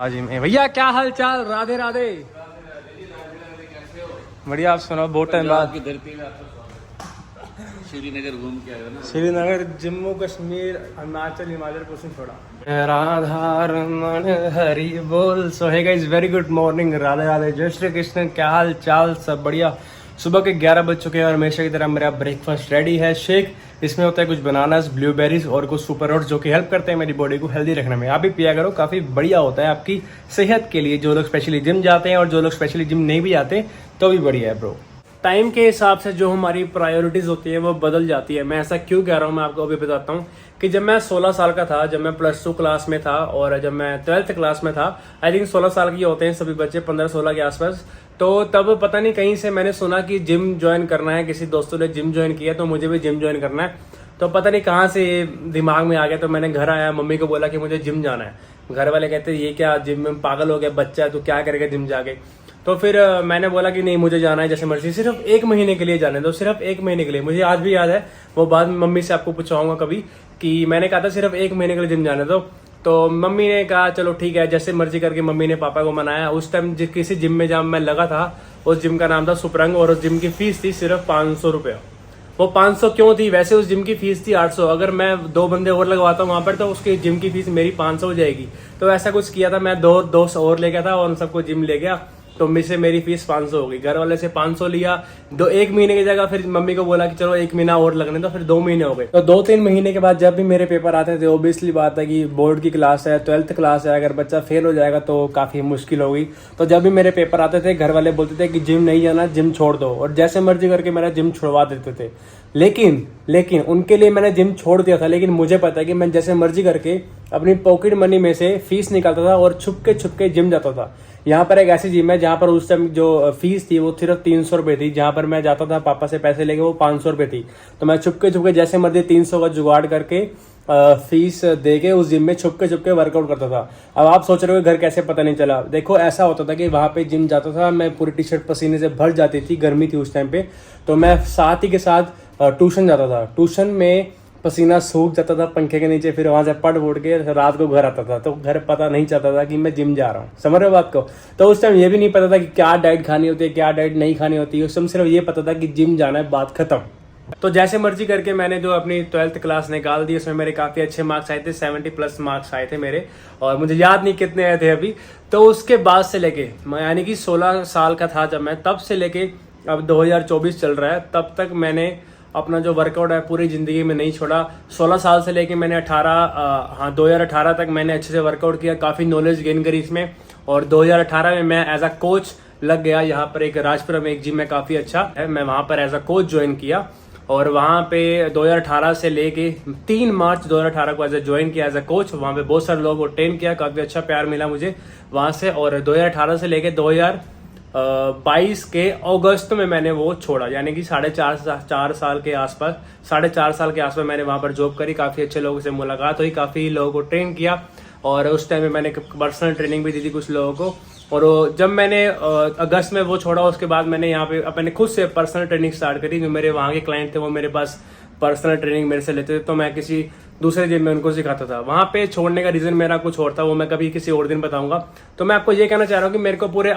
हाँ जी मैं भैया, क्या हाल चाल? राधे राधे। बढ़िया, आप सुनाओ, बहुत टाइम बाद। की धरती में आपका श्रीनगर घूम के आए हो ना? श्रीनगर, जम्मू कश्मीर, हिमाचल, हिमाचल कुछ नहीं छोड़ा। राधा रमन हरि बोल। So hey guys, very good morning, Radhe Radhe, जय श्री कृष्ण। क्या हाल चाल? सब बढ़िया। सुबह के 11 बज चुके हैं और हमेशा की तरह मेरा ब्रेकफास्ट रेडी है। शेक, इसमें होता है कुछ बनानास, ब्लूबेरीज और कुछ सुपर ओट्स, जो कि हेल्प करते हैं मेरी बॉडी को हेल्दी रखने में। आप भी पिया करो, काफ़ी बढ़िया होता है आपकी सेहत के लिए। जो लोग स्पेशली जिम जाते हैं और जो लोग स्पेशली जिम नहीं भी जाते तो भी बढ़िया है ब्रो। टाइम के हिसाब से जो हमारी प्रायोरिटीज़ होती है वो बदल जाती है। मैं ऐसा क्यों कह रहा हूँ मैं आपको अभी बताता हूँ कि जब मैं 16 साल का था, जब मैं +2 क्लास में था और जब मैं 12th क्लास में था, आई थिंक 16 साल के होते हैं सभी बच्चे, 15-16 के आसपास। तो तब पता नहीं कहीं से मैंने सुना कि जिम ज्वाइन करना है, किसी दोस्तों ने जिम ज्वाइन किया तो मुझे भी जिम ज्वाइन करना है। तो पता नहीं कहाँ से ये दिमाग में आ गया। तो मैंने घर आया, मम्मी को बोला कि मुझे जिम जाना है। घर वाले कहते ये क्या, जिम में पागल हो गया, बच्चा है तो क्या करेगा जिम जाके। तो फिर मैंने बोला कि नहीं, मुझे जाना है जैसे मर्जी, सिर्फ 1 महीने के लिए जाने दो, सिर्फ 1 महीने के लिए। मुझे आज भी याद है, वो बाद में मम्मी से आपको पूछाऊंगा कभी, कि मैंने कहा था सिर्फ 1 महीने के लिए जिम जाने दो। तो मम्मी ने कहा चलो ठीक है, जैसे मर्जी करके मम्मी ने पापा को मनाया। उस टाइम किसी जिम में जब मैं लगा था, उस जिम का नाम था सुपरंग, और उस जिम की फीस थी सिर्फ 500 रुपये। वो 500 क्यों थी? वैसे उस जिम की फीस थी 800। अगर मैं 2 बंदे और लगवाता हूँ वहां पर तो उसकी जिम की फीस मेरी 500 हो जाएगी। तो ऐसा कुछ किया था, मैं 2 दोस्त और ले गया था और उन सबको जिम ले गया। तो मुझसे मेरी फीस 500 हो गई। घर वाले से 500 लिया। 1 महीने की जगह फिर मम्मी को बोला कि चलो 1 महीना और लगने दो, फिर 2 महीने हो गए। तो 2-3 महीने के बाद जब भी मेरे पेपर आते थे, ओबियसली बात है कि बोर्ड की क्लास है, 12th क्लास है, अगर बच्चा फेल हो जाएगा तो काफ़ी मुश्किल होगी। तो जब भी मेरे पेपर आते थे, घर वाले बोलते थे कि जिम नहीं जाना, जिम छोड़ दो, और जैसे मर्जी करके मेरा जिम छुड़वा देते थे। लेकिन उनके लिए मैंने जिम छोड़ दिया था। लेकिन मुझे पता है कि मैं जैसे मर्जी करके अपनी पॉकेट मनी में से फीस निकालता था और छुप के जिम जाता था। यहाँ पर एक ऐसी जिम है जहाँ पर उस टाइम जो फीस थी वो सिर्फ 300 रुपये थी। जहाँ पर मैं जाता था पापा से पैसे लेके, वो 500 रुपये थी। तो मैं छुप के जैसे मर्जी 300 का जुगाड़ करके फीस दे के उस जिम में छुप के वर्कआउट करता था। अब आप सोच रहे हो घर कैसे पता नहीं चला? देखो, ऐसा होता था कि वहाँ पे जिम जाता था, मैं पूरी टी शर्ट पसीने से भर जाती थी, गर्मी थी उस टाइम पे। तो मैं साथ ही के साथ ट्यूशन जाता था। ट्यूशन में पसीना सूख जाता था पंखे के नीचे, फिर वहां से पढ़ उड़ के रात को घर आता था। तो घर पता नहीं चलता था कि मैं जिम जा रहा हूँ। समझ रहे हो बात को? तो उस टाइम ये भी नहीं पता था कि क्या डाइट खानी होती है, क्या डाइट नहीं खानी होती है। उस टाइम सिर्फ ये पता था कि जिम जाना है, बात खत्म। तो जैसे मर्जी करके मैंने जो अपनी 12th क्लास निकाल दी, उसमें मेरे काफ़ी अच्छे मार्क्स आए थे, 70+ मार्क्स आए थे मेरे, और मुझे याद नहीं कितने आए थे अभी। तो उसके बाद से लेके, यानी कि 16 साल का था जब मैं, तब से लेके अब 2024 चल रहा है, तब तक मैंने अपना जो वर्कआउट है पूरी ज़िंदगी में नहीं छोड़ा। 16 साल से लेके मैंने 2018 तक मैंने अच्छे से वर्कआउट किया, काफ़ी नॉलेज गेन करी इसमें। और 2018 में मैं एज अ कोच लग गया। यहाँ पर एक राजपुरा में एक जिम है काफ़ी अच्छा है, मैं वहाँ पर एज अ कोच ज्वाइन किया। और वहाँ पे 2018 से लेके 3 मार्च 2018 को एज ए ज्वाइन किया एज अ कोच। वहाँ पे बहुत सारे लोगों को ट्रेन किया, काफ़ी अच्छा प्यार मिला मुझे वहाँ से। और 2018 से लेके 2022 के अगस्त में मैंने वो छोड़ा, यानी कि 4.5 साल के आसपास, 4.5 साल के आसपास मैंने वहाँ पर जॉब करी। काफ़ी अच्छे लोगों से मुलाकात हुई, काफ़ी लोगों को ट्रेन किया, और उस टाइम में मैंने पर्सनल ट्रेनिंग भी दी थी कुछ लोगों को। और जब मैंने अगस्त में वो छोड़ा, उसके बाद मैंने यहाँ पे अपने खुद से पर्सनल ट्रेनिंग स्टार्ट करी। जो मेरे वहाँ के क्लाइंट थे वो मेरे पास पर्सनल ट्रेनिंग मेरे से लेते थे, तो मैं किसी दूसरे जिम में उनको सिखाता था। वहाँ पे छोड़ने का रीज़न मेरा कुछ और था, वो मैं कभी किसी और दिन बताऊंगा। तो मैं आपको ये कहना चाह रहा हूँ कि मेरे को पूरे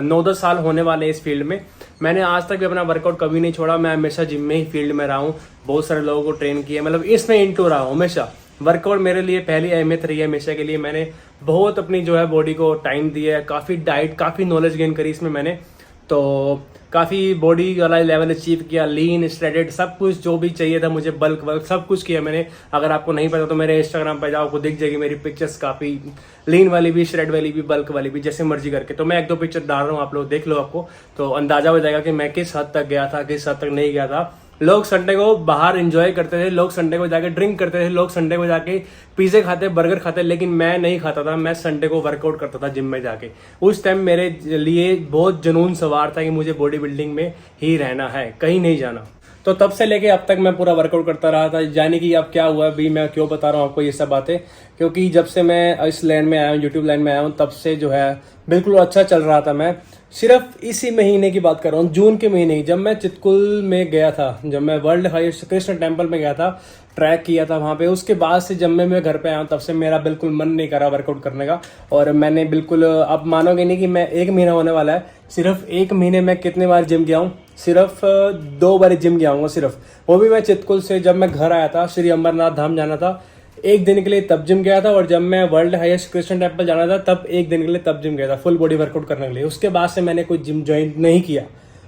9-10 साल होने वाले इस फील्ड में। मैंने आज तक भी अपना वर्कआउट कभी नहीं छोड़ा। मैं हमेशा जिम में ही फील्ड में रहा हूँ, बहुत सारे लोगों को ट्रेन किया, मतलब इसमें इंटू रहा हूँ हमेशा। वर्कआउट मेरे लिए पहली अहमियत रही है हमेशा के लिए। मैंने बहुत अपनी जो है बॉडी को टाइम दिया है, काफ़ी डाइट, काफ़ी नॉलेज गेन करी इसमें मैंने। तो काफ़ी बॉडी वाला लेवल अचीव किया, लीन, स्ट्रेटेड, सब कुछ जो भी चाहिए था मुझे, बल्क सब कुछ किया मैंने। अगर आपको नहीं पता तो मेरे इंस्टाग्राम पर जाओ, आपको दिख जाएगी मेरी पिक्चर्स, काफ़ी लीन वाली भी, श्रेड वाली भी, बल्क वाली भी, जैसे मर्जी करके। तो मैं 1-2 पिक्चर डाल रहा हूँ, आप लोग देख लो, आपको तो अंदाजा हो जाएगा कि मैं किस हद तक गया था, किस हद तक नहीं गया था। लोग संडे को बाहर एंजॉय करते थे, लोग संडे को जाके ड्रिंक करते थे, लोग संडे को जाके पिज़्ज़े खाते, बर्गर खाते, लेकिन मैं नहीं खाता था। मैं संडे को वर्कआउट करता था जिम में जाके। उस टाइम मेरे लिए बहुत जुनून सवार था कि मुझे बॉडी बिल्डिंग में ही रहना है, कहीं नहीं जाना। तो तब से लेके अब तक मैं पूरा वर्कआउट करता रहा था। यानी कि अब क्या हुआ, अभी मैं क्यों बता रहा हूँ आपको ये सब बातें, क्योंकि जब से मैं इस लाइन में आया हूँ, यूट्यूब लाइन में आया हूँ, तब से जो है बिल्कुल अच्छा चल रहा था। मैं सिर्फ इसी महीने की बात कर रहा हूँ, जून के महीने, जब मैं चितकुल में गया था, जब मैं वर्ल्ड हाईएस्ट कृष्ण टेम्पल में गया था, ट्रैक किया था वहाँ पे। उसके बाद से जब मैं घर पे आया हूँ तब से मेरा बिल्कुल मन नहीं करा वर्कआउट करने का। और मैंने बिल्कुल, अब मानोगे नहीं कि मैं 1 महीना होने वाला है, सिर्फ 1 महीने में कितने बार जिम गया हूँ, सिर्फ 2 बार जिम गया हूँ सिर्फ, वो भी मैं चितकुल से जब मैं घर आया था, श्री अमरनाथ धाम जाना था 1 दिन के लिए तब जिम गया था, और जब मैं वर्ल्ड हाईएस्ट क्रिश्चियन टेम्पल जाना था तब 1 दिन के लिए तब जिम गया था फुल बॉडी वर्कआउट करने के लिए। उसके बाद से मैंने कोई जिम ज्वाइन नहीं किया,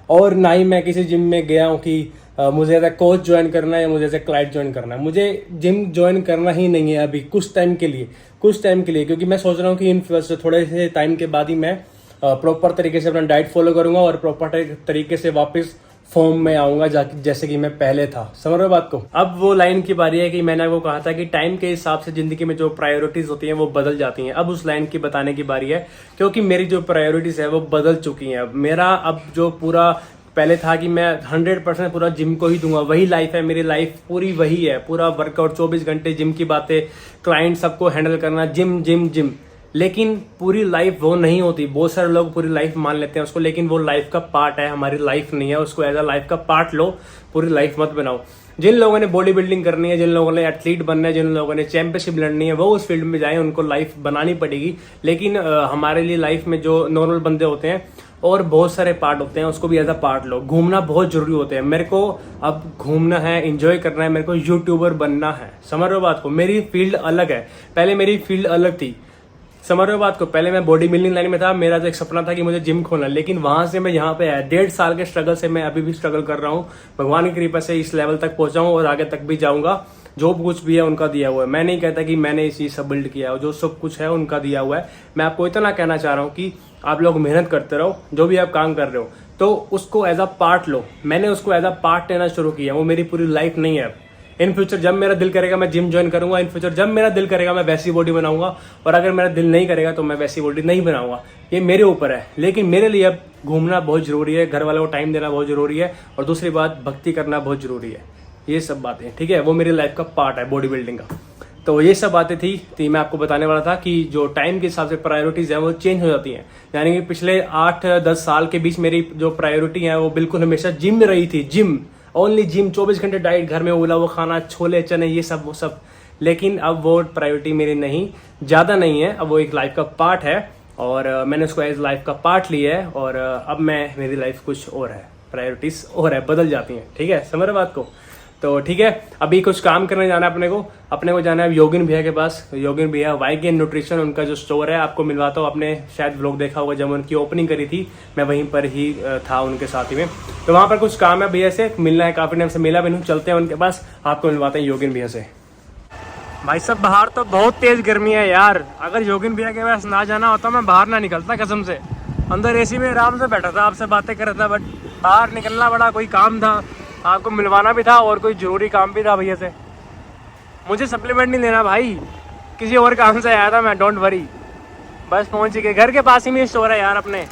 और ना ही मैं किसी जिम में गया हूँ कि मुझे ऐसा कोच ज्वाइन करना है या मुझे ऐसा क्लाइंट ज्वाइन करना है। मुझे जिम ज्वाइन करना ही नहीं है अभी कुछ टाइम के लिए, क्योंकि मैं सोच रहा हूँ कि इन थोड़े से टाइम के बाद ही मैं प्रॉपर तरीके से अपना डाइट फॉलो करूंगा और प्रॉपर तरीके से वापस फॉर्म में आऊंगा जैसे कि मैं पहले था। समझ रहे हो बात को। अब वो लाइन की बारी है कि मैंने आपको कहा था कि टाइम के हिसाब से जिंदगी में जो प्रायोरिटीज होती हैं वो बदल जाती हैं। अब उस लाइन की बताने की बारी है, क्योंकि मेरी जो प्रायोरिटीज है वो बदल चुकी हैं। अब मेरा अब जो पूरा पहले था कि मैं 100% पूरा जिम को ही दूंगा, वही लाइफ है मेरी, लाइफ पूरी वही है, पूरा वर्कआउट 24 घंटे जिम की बातें, क्लाइंट सबको हैंडल करना, जिम जिम जिम। लेकिन पूरी लाइफ वो नहीं होती। बहुत सारे लोग पूरी लाइफ मान लेते हैं उसको, लेकिन वो लाइफ का पार्ट है, हमारी लाइफ नहीं है। उसको एज अ लाइफ का पार्ट लो, पूरी लाइफ मत बनाओ। जिन लोगों ने बॉडी बिल्डिंग करनी है, जिन लोगों ने एथलीट बनना है, जिन लोगों ने चैंपियनशिप लड़नी है, वो उस फील्ड में जाए, उनको लाइफ बनानी पड़ेगी। लेकिन हमारे लिए लाइफ में जो नॉर्मल बंदे होते हैं और बहुत सारे पार्ट होते हैं, उसको भी एज अ पार्ट लो। घूमना बहुत जरूरी होता है। मेरे को अब घूमना है, एंजॉय करना है, मेरे को यूट्यूबर बनना है। समझ रहे हो बात को। मेरी फील्ड अलग है, पहले मेरी फील्ड अलग थी। समझ रहे हो बात को। पहले मैं बॉडी बिल्डिंग लाइन में था, मेरा जो एक सपना था कि मुझे जिम खोलना, लेकिन वहां से मैं यहाँ पे आया। 1.5 साल के स्ट्रगल से मैं अभी भी स्ट्रगल कर रहा हूँ। भगवान की कृपा से इस लेवल तक पहुंचा हूँ और आगे तक भी जाऊंगा। जो कुछ भी है उनका दिया हुआ है। मैं नहीं कहता कि मैंने इस चीज सब बिल्ड किया है, जो सब कुछ है उनका दिया हुआ है। मैं आपको इतना कहना चाह रहा हूँ कि आप लोग मेहनत करते रहो, जो भी आप काम कर रहे हो तो उसको एज अ पार्ट लो। मैंने उसको एज अ पार्ट लेना शुरू किया, वो मेरी पूरी लाइफ नहीं है। इन फ्यूचर जब मेरा दिल करेगा मैं जिम ज्वाइन करूंगा, इन फ्यूचर जब मेरा दिल करेगा मैं वैसी बॉडी बनाऊंगा, और अगर मेरा दिल नहीं करेगा तो मैं वैसी बॉडी नहीं बनाऊंगा। ये मेरे ऊपर है। लेकिन मेरे लिए अब घूमना बहुत जरूरी है, घर वालों को टाइम देना बहुत जरूरी है, और दूसरी बात भक्ति करना बहुत जरूरी है। ये सब बातें ठीक है, वो मेरी लाइफ का पार्ट है बॉडी बिल्डिंग का। तो ये सब बातें थी मैं आपको बताने वाला था कि जो टाइम के हिसाब से प्रायोरिटीज है वो चेंज हो जाती हैं। यानी कि पिछले 8-10 साल के बीच मेरी जो प्रायोरिटी है वो बिल्कुल हमेशा जिम में रही थी। जिम, ओनली जिम, 24 घंटे डाइट, घर में उबला वो खाना, छोले चने, ये सब वो सब। लेकिन अब वो प्रायोरिटी मेरी नहीं, ज़्यादा नहीं है। अब वो एक लाइफ का पार्ट है और मैंने उसको एज लाइफ का पार्ट लिया है। और अब मेरी लाइफ कुछ और है, प्रायोरिटीज और है, बदल जाती हैं। ठीक है, समझ रहे बात को। तो ठीक है, अभी कुछ काम करने जाना है अपने को जाना है योगिन भैया के पास। योगिन भैया वाइगेन न्यूट्रिशन, उनका जो स्टोर है आपको मिलवाता हूँ। आपने शायद व्लॉग देखा होगा, जब उनकी ओपनिंग करी थी मैं वहीं पर ही था उनके साथ ही में। तो वहाँ पर कुछ काम है, भैया से मिलना है, काफी टाइम से मिला भी नहीं। चलते हैं उनके पास, आपको मिलवाते हैं योगिन भैया से। भाई साहब बाहर तो बहुत तेज गर्मी है यार। अगर योगिन भैया के पास ना जाना होता मैं बाहर ना निकलता कसम से। अंदर एसी में आराम से बैठा था, आपसे बातें कर रहा था, बट बाहर निकलना बड़ा कोई काम था, आपको मिलवाना भी था और कोई जरूरी काम भी था भैया से। मुझे सप्लीमेंट नहीं लेना भाई, किसी और काम से आया था मैं, डोंट वरी। बस पहुंच गए, घर के पास ही में स्टोर है यार, अपने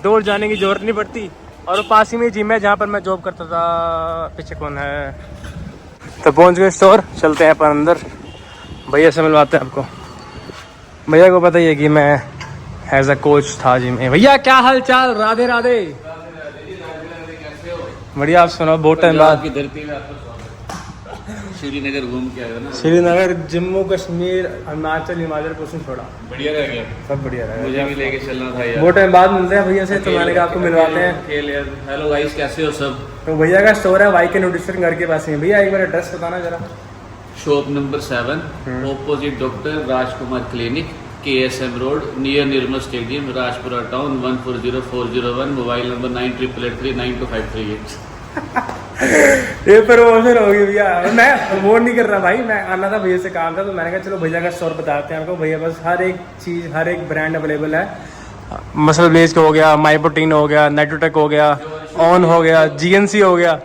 दूर जाने की जरूरत नहीं पड़ती। और वो पास ही में जिम है जहाँ पर मैं जॉब करता था। पीछे कौन है? तो पहुंच गए स्टोर, चलते हैं अपन अंदर, भैया से मिलवाते हैं आपको। भैया को पता ही है कि मैं एज अ कोच था जिम में। भैया क्या हाल चाल? राधे राधे। बढ़िया, आप सुनाओ, बहुत टाइम बाद की धरती में आपका स्वागत। श्रीनगर घूम के आए हो ना? श्रीनगर, जम्मू कश्मीर, अरुणाचल, हिमाचल कुछ नहीं छोड़ा। बढ़िया रह गया, सब बढ़िया रहा। मुझे भी लेके चलना था यार। बहुत टाइम बाद मिलते हैं भैया से, तो मैंने कहा आपको मिलवाते हैं। हेलो गाइस, कैसे हो सब? तो भैया का स्टोर है वाइगेन न्यूट्रिशन, घर के पास ही है। भैया एक बार एड्रेस बताना जरा। Shop number 7, opposite doctor Rajkumar clinic, KSM road, near Nirmal stadium, Rajpura town, 140401। Mobile number 9833925238। ये प्रमोशन होगी भैया। मैं वो नहीं कर रहा भाई, मैं आना था भैया से काम था, तो मैंने कहा चलो भैया का स्टोर बताते हैं आपको। भैया बस हर एक चीज़, हर एक ब्रांड अवेलेबल है। मसल ब्लेज हो गया, माई प्रोटीन हो गया, नाइट्रोटेक हो गया, ऑन हो गया, GNC हो गया,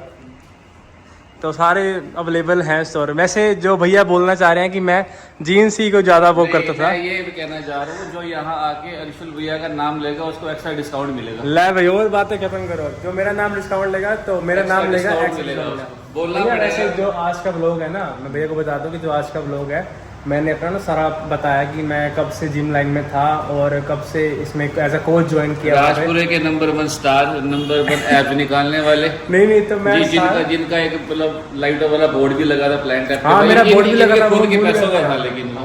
तो सारे अवेलेबल हैं स्टोर। वैसे जो भैया बोलना चाह रहे हैं कि मैं GNC को ज़्यादा वो करता था। मैं ये कहना चाह रहा हूँ, जो यहाँ आके अंशुल भैया का नाम लेगा उसको एक्स्ट्रा डिस्काउंट मिलेगा। ले भाई और बातें खत्म करो। जो मेरा नाम डिस्काउंट लेगा तो मेरा नाम लेगा, बोलना भैया। पड़ेगा। वैसे जो आज का व्लॉग है ना, मैं भैया को बता दूं कि जो आज का व्लॉग है मैंने अपना ना सारा बताया कि मैं कब से जिम लाइन में था और कब से इसमें एज अ कोच ज्वाइन किया वहाँ पे। राजपुरे के नंबर 1 स्टार, नंबर 1 ऐप निकालने वाले। नहीं तो मैं जी, जिनका एक मतलब लाइट वाला बोर्ड भी लगा था प्लान टाइप। हाँ, मेरा बोर्ड भी लगा था, खुद के पैसों का था, लेकिन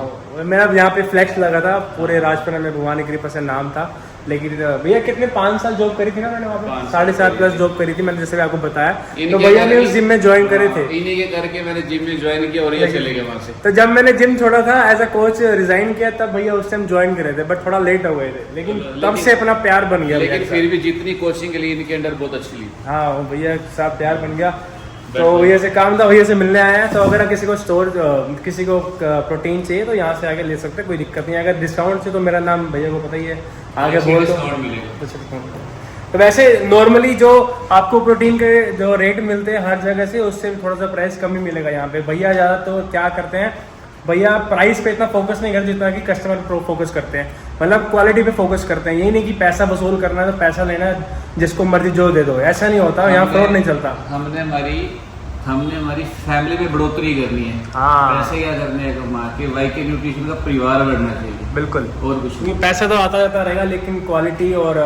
मेरा यहाँ पे फ्लैक्स लगा था पूरे राजपुरा में, भवानी कृपा से नाम था। लेकिन भैया कितने 5 साल जॉब करी थी ना मैंने वहाँ पे, 7.5 प्लस जॉब करी थी मैंने, जैसे आपको बताया। तो भैया ने उस जिम में ज्वाइन करे थे, इन्हीं के करके मैंने जिम में ज्वाइन किया और ये चले गए वहाँ से। तो जब मैंने जिम छोड़ा था एज अ कोच रिजाइन किया, तब भैया उस टाइम ज्वाइन करे थे, बट थोड़ा लेट हो गए थे, लेकिन तब से अपना प्यार बन गया। लेकिन फिर भी जितनी कोचिंग ली इनके अंडर बहुत अच्छी ली। हाँ भैया साथ प्यार बन गया। तो भैया से काम था, भैया से मिलने आए हैं। तो अगर किसी को किसी को प्रोटीन चाहिए तो यहाँ से आके ले सकते हैं, कोई दिक्कत नहीं है। अगर डिस्काउंट से तो मेरा नाम भैया को पता ही है, आगे बोल दो। तो वैसे नॉर्मली जो आपको प्रोटीन के जो रेट मिलते हैं हर जगह से, उससे थोड़ा सा प्राइस कम ही मिलेगा यहाँ पे। भैया ज़्यादा तो क्या करते हैं, भैया प्राइस पे इतना फोकस नहीं करते जितना कि कस्टमर पर फोकस करते हैं, मतलब क्वालिटी पे फोकस करते हैं। यही नहीं कि पैसा वसूल करना है तो पैसा लेना है, जिसको मर्जी जो दे दो, ऐसा नहीं होता। यहाँ फ्रॉड नहीं चलता। हमने हमारी फैमिली में बढ़ोतरी करनी है। हाँ, पैसे क्या करने हैं कमा के, वाईके न्यूट्रिशन का परिवार बढ़ना चाहिए, बिल्कुल। और कुछ नहीं। पैसा तो आता जाता रहेगा, लेकिन क्वालिटी और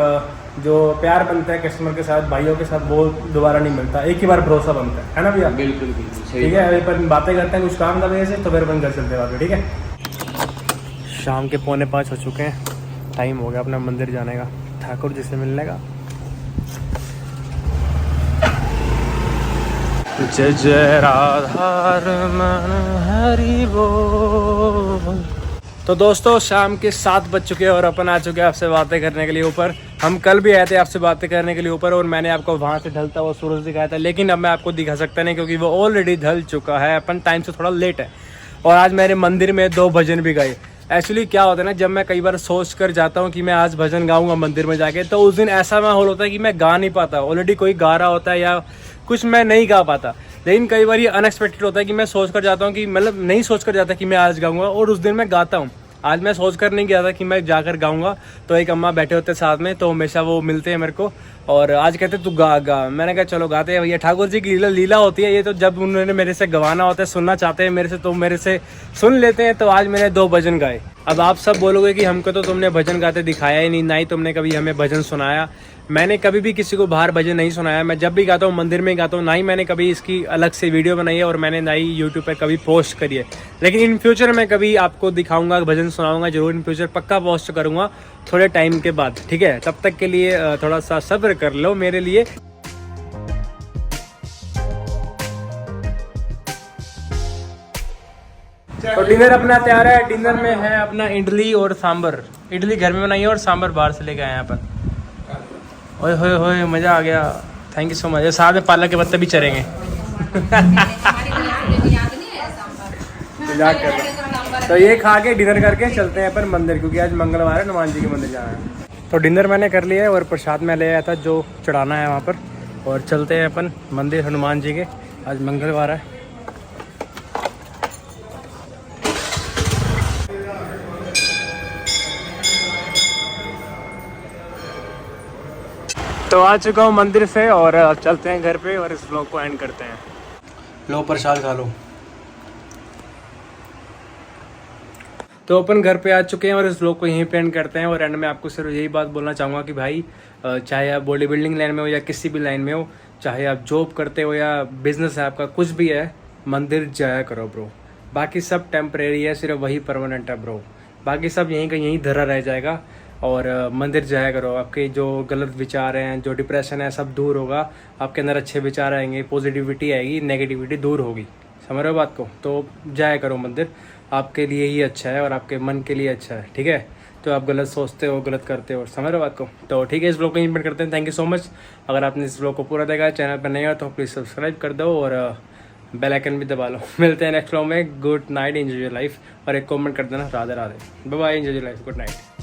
जो प्यार बनता है कस्टमर के साथ, भाइयों के साथ, वो दोबारा नहीं मिलता। एक ही बार भरोसा बनता है ना भैया? बिल्कुल सही। ठीक है, अभी पर बातें करते हैं, कुछ काम था भैया से, तो फिर अपन घर चलते हैं बात। ठीक है, शाम के 4:45 हो चुके हैं, टाइम हो गया अपना मंदिर जाने का, ठाकुर जी से मिलने का। जय जय राधा रमण हरि बोल। तो दोस्तों शाम के 7 बज चुके हैं और अपन आ चुके हैं आपसे बातें करने के लिए ऊपर। हम कल भी आए थे आपसे बातें करने के लिए ऊपर, और मैंने आपको वहाँ से ढलता हुआ सूरज दिखाया था, लेकिन अब मैं आपको दिखा सकता नहीं क्योंकि वो ऑलरेडी ढल चुका है। अपन टाइम से थोड़ा लेट है। और आज मेरे मंदिर में 2 भजन भी गाए। एक्चुअली क्या होता है ना, जब मैं कई बार सोच कर जाता हूँ कि मैं आज भजन गाऊंगा मंदिर में जाके, तो उस दिन ऐसा माहौल होता है कि मैं गा नहीं पाता। ऑलरेडी कोई गा रहा होता है या कुछ मैं नहीं गा पाता। लेकिन कई बार ये अनएक्सपेक्टेड होता है कि मैं सोच कर जाता हूँ कि मतलब नहीं सोच कर जाता कि मैं आज गाऊंगा, और उस दिन मैं गाता हूँ। आज मैं सोच कर नहीं गया था कि मैं जाकर गाऊंगा, तो एक अम्मा बैठे होते साथ में, तो हमेशा वो मिलते हैं मेरे को, और आज कहते तू गा। मैंने कहा चलो गाते हैं भैया, ठाकुर जी की लीला होती है ये। तो जब उन्होंने मेरे से गवाना होता है, सुनना चाहते हैं मेरे से, तो मेरे से सुन लेते हैं। तो आज मैंने 2 भजन गाए। अब आप सब बोलोगे कि हमको तो तुमने भजन गाते दिखाया ही नहीं, ना ही तुमने कभी हमें भजन सुनाया। मैंने कभी भी किसी को बाहर भजन नहीं सुनाया। मैं जब भी गाता हूँ मंदिर में ही गाता हूँ, ना ही मैंने कभी इसकी अलग से वीडियो बनाई है, और मैंने ना ही यूट्यूब पर कभी पोस्ट करी है। लेकिन इन फ्यूचर मैं कभी आपको दिखाऊंगा, भजन सुनाऊंगा जरूर, इन फ्यूचर पक्का पोस्ट करूंगा थोड़े टाइम के बाद। ठीक है, तब तक के लिए थोड़ा सा सब्र कर लो मेरे लिए। तो डिनर अपना तैयार है। डिनर में है अपना इडली और सांभर। इडली घर में बनाई है और सांभर बाहर से लेके आए हैं अपन। ओए होए होए, मज़ा आ गया। Thank you so much. साथ में पालक के पत्ते भी चरेंगे। तो ये खा के डिनर करके चलते हैं अपन मंदिर, क्योंकि आज मंगलवार है, हनुमान जी के मंदिर जाना है। तो डिनर मैंने कर लिया है और प्रसाद में ले आया था जो चढ़ाना है वहाँ पर, और चलते हैं अपन मंदिर हनुमान जी के। आज मंगलवार है। तो आ चुका हूँ मंदिर से, और चलते हैं घर पे और इस ब्लॉग को एंड करते हैं। लो प्रसाद खा लो। तो अपन घर पे आ चुके हैं और इस ब्लॉग को यहीं पे एंड करते हैं। और एंड में आपको सिर्फ यही बात बोलना चाहूँगा कि भाई, चाहे आप बॉडी बिल्डिंग लाइन में हो या किसी भी लाइन में हो, चाहे आप जॉब करते हो या बिजनेस है आपका, कुछ भी है, मंदिर जाया करो ब्रो। बाकी सब टेम्परेरी है, सिर्फ वही परमानेंट है ब्रो। बाकी सब यहीं का यहीं धरा रह जाएगा। और मंदिर जाया करो, आपके जो गलत विचार हैं, जो डिप्रेशन है, सब दूर होगा। आपके अंदर अच्छे विचार आएंगे, पॉजिटिविटी आएगी, नेगेटिविटी दूर होगी। समझ रहे हो बात को? तो जाया करो मंदिर, आपके लिए ही अच्छा है और आपके मन के लिए अच्छा है। ठीक है, तो आप गलत सोचते हो, गलत करते हो। समझ रहे हो बात को? तो ठीक है, इस ब्लॉग को यहीं पर करते हैं। Thank you so much. अगर आपने इस ब्लॉग को पूरा देखा, चैनल पर नहीं हो तो प्लीज़ सब्सक्राइब कर दो और बेल आइकन भी दबा लो। मिलते हैं नेक्स्ट ब्लॉग में। Good night, enjoy your life. और एक कमेंट कर देना Radhe Radhe. Bye bye, enjoy your life, good night.